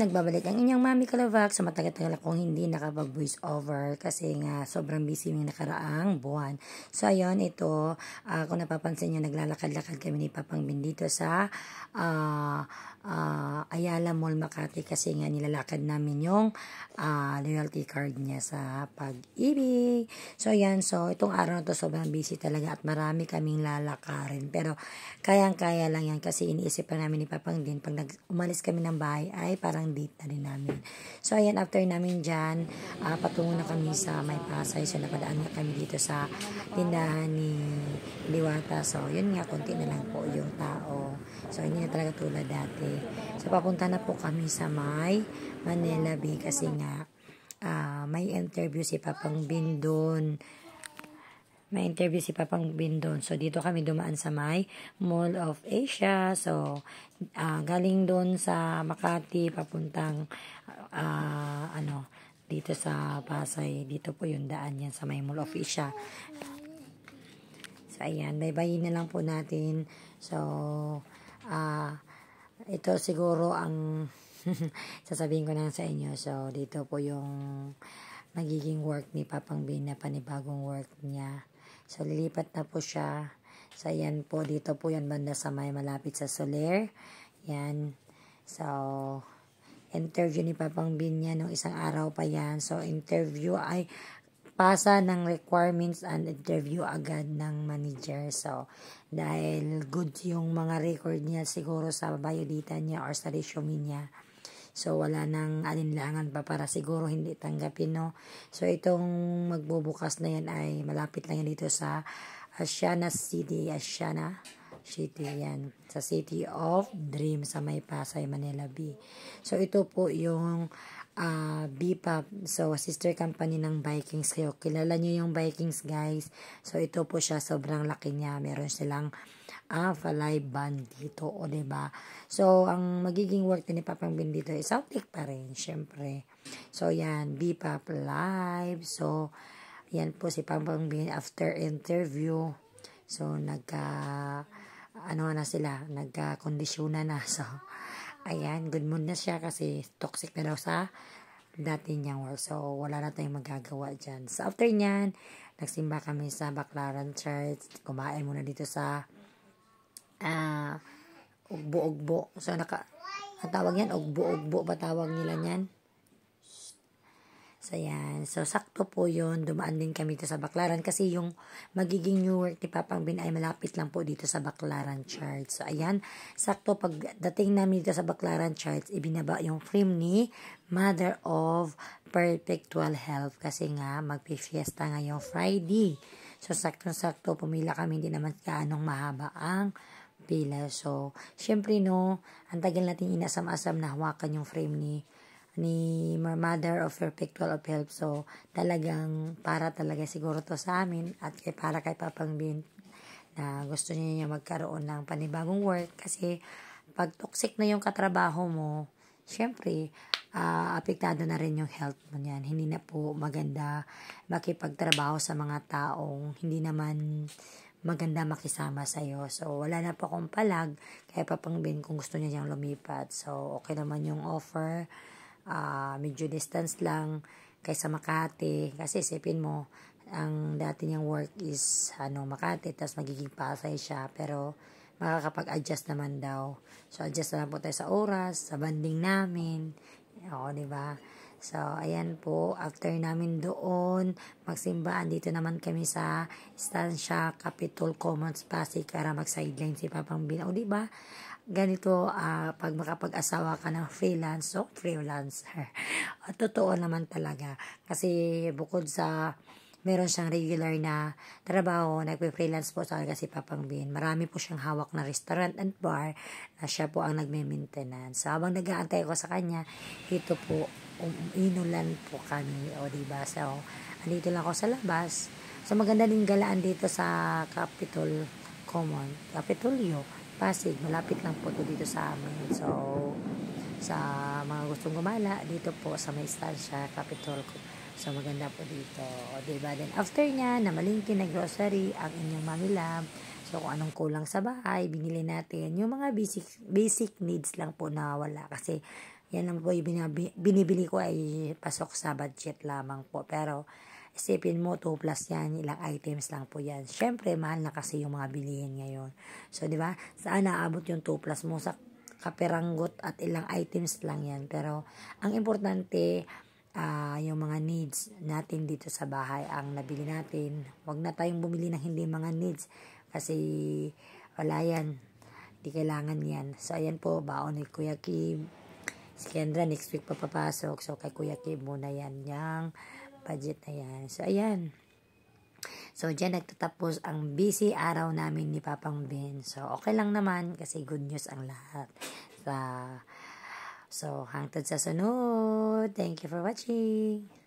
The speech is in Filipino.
nagbabalik ang inyong Mami Kalavac sa matagal-tagal akong hindi nakapag-voice over kasi nga sobrang busy yung nakaraang buwan. So ayun, ito, kung napapansin nyo, naglalakad-lakad kami ni Papang Bin dito sa Ayala Mall, Makati kasi nga nilalakad namin yung loyalty card niya sa Pag-ibig. So ayan, so itong araw na to sobrang busy talaga at marami kaming lalakarin. Pero kayang-kaya lang yan kasi iniisip pa namin ni Papang Bin pag umalis kami ng bahay ay parang date na rin namin. So ayan, after namin dyan, patungo na kami sa May Pasay. So napadaan na kami dito sa tindahan ni Liwata. So yun nga, konti na lang po yung tao. So hindi na talaga tulad dati. So papunta na po kami sa May Manila Bay kasi nga may interview si Papang Bin doon. May interview si Papang Bin doon. So, dito kami dumaan sa May Mall of Asia. So, galing doon sa Makati, papuntang, dito sa Pasay. Dito po yung daan yan sa May Mall of Asia. So, ayan. Bye-bye na lang po natin. So, ito siguro ang sasabihin ko na sa inyo. So, dito po yung magiging work ni Papang Bin na panibagong work niya. So, lilipat na po siya. So, yan po. Dito po yan banda sa may malapit sa Soler. Yan. So, interview ni Papang Bin yan nung isang araw pa yan. So, interview ay pasa ng requirements and interview agad ng manager. So, dahil good yung mga record niya siguro sa biodata niya or sa resume niya. So, wala nang alinlangan pa para siguro hindi tanggapin, no? So, itong magbubukas na yan ay malapit lang yan dito sa Asiana City, yan. Sa City of Dreams sa May Pasay, Manila Bay. So, ito po yung BPAP. So, sister company ng Vikings. Kayo, kilala nyo yung Vikings, guys. So, ito po siya. Sobrang laki niya. Meron silang falay band dito, o diba? So, ang magiging work ni Papang Bin dito is Southwick pa rin, syempre. So, yan, BPAP live. So, yan po si Papang Bin after interview. So, nagka-kondisyonan na. So, ayan, good mood na siya kasi toxic na daw sa dati niyang work. So, wala na tayong magagawa dyan. So, after nyan, nagsimba kami sa Baclaran Church. Kumain muna dito sa ugbo-ugbo. So, ang tawag yan, ugbo-ugbo ba tawag nila yan? So, yan. So, sakto po yun. Dumaan din kami dito sa Baclaran kasi yung magiging new work ni Papang Bin ay malapit lang po dito sa Baclaran Church. So, ayan. Sakto pagdating namin dito sa Baclaran Church, ibinaba yung frame ni Mother of Perpetual Health kasi nga magpi-fiesta ngayong Friday. So, sakto-sakto pumila kami. Hindi naman kaanong mahaba ang pila. So, syempre no, ang tagal natin inasam-asam na hawakan yung frame ni Mother of Perpetual of Health. So, talagang para talaga siguro to sa amin at para kay Papang Bin na gusto niya magkaroon ng panibagong work kasi pag toxic na yung katrabaho mo, syempre, apektado na rin yung health mo niyan. Hindi na po maganda makipagtrabaho sa mga taong hindi naman maganda makisama sa'yo. So, wala na po akong palag kaya Papang Bin kung gusto niya siyang lumipat. So, okay naman yung offer. Medyo distance lang kaysa Makati. Kasi isipin mo, ang dati niyang work is Makati, tapos magiging Pasay siya. Pero, makakapag-adjust naman daw. So, adjust na lang po tayo sa oras, sa banding namin. Oo, diba? So, ayan po, after namin doon, magsimbaan, dito naman kami sa Estancia Capitol Commons Pasig para mag-sideline si Papang Bin. O, diba? Ganito, pag makapag-asawa ka ng freelance, so freelancer. Totoo naman talaga. Kasi bukod sa meron siyang regular na trabaho, nagpe-freelance po sa kasi Papang Bin. Marami po siyang hawak na restaurant and bar na siya po ang nagme-maintenance. So, habang nag-aantay ko sa kanya, ito po, inulan po kami. O, diba? So, andito lang ako sa labas. So, maganda din galaan dito sa Capitol Capitolio, Pasig. Malapit lang po to dito sa amin. So, sa mga gustong gumala, dito po sa may Estancia Capitol. So, maganda po dito. O, diba? Then, after niya, namalingki na grocery ang inyong Mami Love. So, kung anong kulang sa bahay, binili natin. Yung mga basic needs lang po na wala. Kasi, yan lang po yung binibili ko ay pasok sa budget lamang po. Pero isipin mo, 2 plus yan, ilang items lang po yan. Syempre, mahal na kasi yung mga bilihin ngayon. So, di ba? Saan naabot yung 2 plus mo? Sa kaperanggot at ilang items lang yan. Pero, ang importante, yung mga needs natin dito sa bahay ang nabili natin. Huwag na tayong bumili ng hindi mga needs kasi wala yan. Hindi kailangan yan. So, ayan po, baon ni Kuya Kim. Si Kendra, next week pa papasok. So, kay Kuya Kim muna yan. Yang budget na yan. So, ayan. So, dyan nagtatapos ang busy araw namin ni Papang Ben. So, okay lang naman kasi good news ang lahat. So, hangtod sa sunod. Thank you for watching.